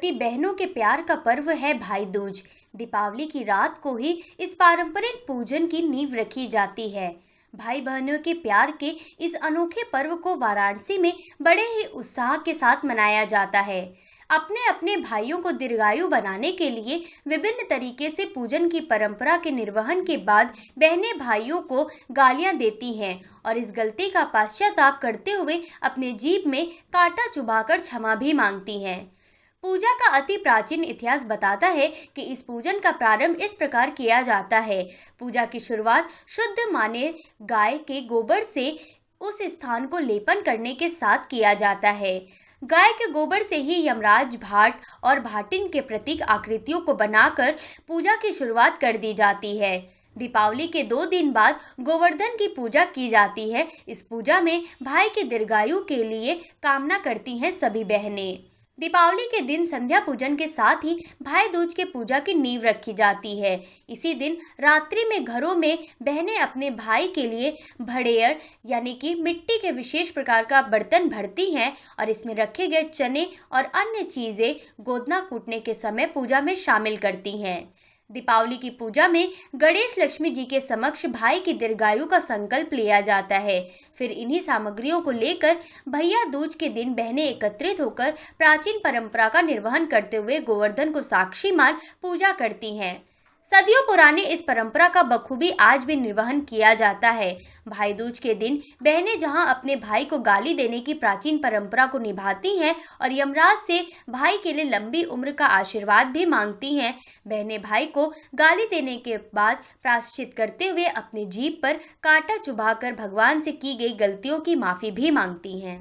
करती बहनों के प्यार का पर्व है भाई दूज। दीपावली की रात को ही इस पारंपरिक पूजन की नींव रखी जाती है। भाई बहनों के प्यार के इस अनोखे पर्व को वाराणसी में बड़े ही उत्साह के साथ मनाया जाता है। अपने अपने भाइयों को दीर्घायु बनाने के लिए विभिन्न तरीके से पूजन की परंपरा के निर्वहन के बाद बहनें भाइयों को गालियां देती हैं और इस गलती का पश्चाताप करते हुए अपने जीभ में कांटा चुभाकर क्षमा भी मांगती हैं। पूजा का अति प्राचीन इतिहास बताता है कि इस पूजन का प्रारंभ इस प्रकार किया जाता है। पूजा की शुरुआत शुद्ध माने गाय के गोबर से उस स्थान को लेपन करने के साथ किया जाता है। गाय के गोबर से ही यमराज, भाट और भाटिन के प्रतीक आकृतियों को बनाकर पूजा की शुरुआत कर दी जाती है। दीपावली के 2 दिन बाद गोवर्धन की पूजा की जाती है। इस पूजा में भाई की दीर्घायु के लिए कामना करती हैं सभी बहनें। दीपावली के दिन संध्या पूजन के साथ ही भाई दूज के पूजा की नींव रखी जाती है। इसी दिन रात्रि में घरों में बहनें अपने भाई के लिए भड़ेयर यानी कि मिट्टी के विशेष प्रकार का बर्तन भरती हैं और इसमें रखे गए चने और अन्य चीज़ें गोदना कूटने के समय पूजा में शामिल करती हैं। दीपावली की पूजा में गणेश लक्ष्मी जी के समक्ष भाई की दीर्घायु का संकल्प लिया जाता है। फिर इन्हीं सामग्रियों को लेकर भैया दूज के दिन बहनें एकत्रित होकर प्राचीन परंपरा का निर्वहन करते हुए गोवर्धन को साक्षी मान पूजा करती हैं। सदियों पुरानी इस परंपरा का बखूबी आज भी निर्वहन किया जाता है। भाई दूज के दिन बहनें जहां अपने भाई को गाली देने की प्राचीन परंपरा को निभाती हैं और यमराज से भाई के लिए लंबी उम्र का आशीर्वाद भी मांगती हैं, बहनें भाई को गाली देने के बाद प्रायश्चित करते हुए अपने जीभ पर कांटा चुभाकर भगवान से की गई गलतियों की माफ़ी भी मांगती हैं।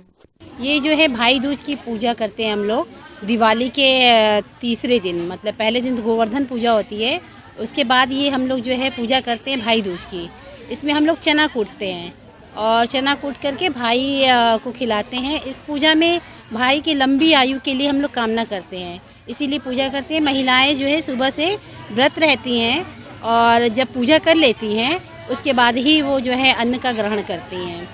ये जो है भाई दूज की पूजा करते हैं हम लोग दिवाली के तीसरे दिन, मतलब पहले दिन तो गोवर्धन पूजा होती है, उसके बाद ये हम लोग जो है पूजा करते हैं भाई दूज की। इसमें हम लोग चना कूटते हैं और चना कूट करके भाई को खिलाते हैं। इस पूजा में भाई की लंबी आयु के लिए हम लोग कामना करते हैं, इसीलिए पूजा करते हैं। महिलाएं जो है सुबह से व्रत रहती हैं और जब पूजा कर लेती हैं उसके बाद ही वो जो है अन्न का ग्रहण करती हैं।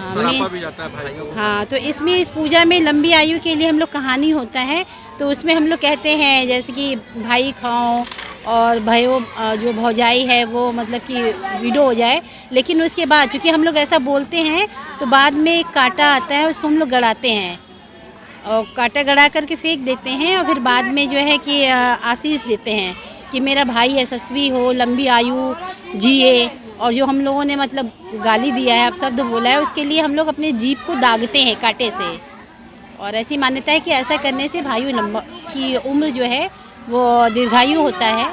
सरापा भी जाता है भाई को। हाँ, तो इसमें इस पूजा में लंबी आयु के लिए हम लोग कहानी होता है, तो उसमें हम लोग कहते हैं जैसे कि भाई खाओ और भयो जो भौजाई है वो मतलब कि विडो हो जाए, लेकिन उसके बाद चूँकि हम लोग ऐसा बोलते हैं तो बाद में एक कांटा आता है, उसको हम लोग गड़ाते हैं और कांटा गड़ा करके फेंक देते हैं और फिर बाद में जो है कि आशीष देते हैं कि मेरा भाई यशस्वी हो, लंबी आयु जिए। और जो हम लोगों ने मतलब गाली दिया है, अपशब्द बोला है, उसके लिए हम लोग अपने जीभ को दागते हैं कांटे से। और ऐसी मान्यता है कि ऐसा करने से भाई लंबा की उम्र जो है वो दीर्घायु होता है।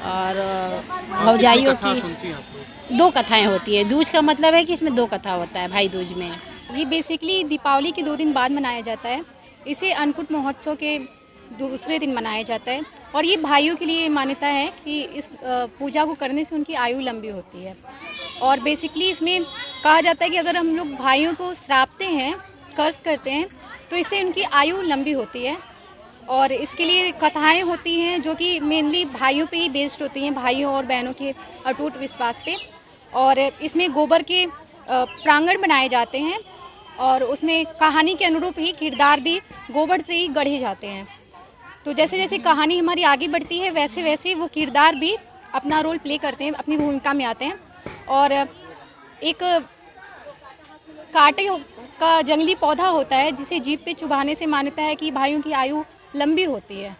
और भौजाइयों की 2 कथाएं होती है। दूज का मतलब है कि इसमें 2 कथा होता है भाई दूज में। ये बेसिकली दीपावली के 2 दिन बाद मनाया जाता है। इसे अन्नकूट महोत्सव के दूसरे दिन मनाया जाता है और ये भाइयों के लिए मान्यता है कि इस पूजा को करने से उनकी आयु लंबी होती है। और बेसिकली इसमें कहा जाता है कि अगर हम लोग भाइयों को श्रापते हैं, कर्ज करते हैं, तो इससे उनकी आयु लंबी होती है। और इसके लिए कथाएं होती हैं जो कि मेनली भाइयों पे ही बेस्ड होती हैं, भाइयों और बहनों के अटूट विश्वास पे। और इसमें गोबर के प्रांगण बनाए जाते हैं और उसमें कहानी के अनुरूप ही किरदार भी गोबर से ही गढ़े जाते हैं। तो जैसे जैसे कहानी हमारी आगे बढ़ती है वैसे वैसे वो किरदार भी अपना रोल प्ले करते हैं, अपनी भूमिका में आते हैं। और एक कांटे का जंगली पौधा होता है जिसे जीभ पे चुभाने से मान्यता है कि भाइयों की आयु लंबी होती है।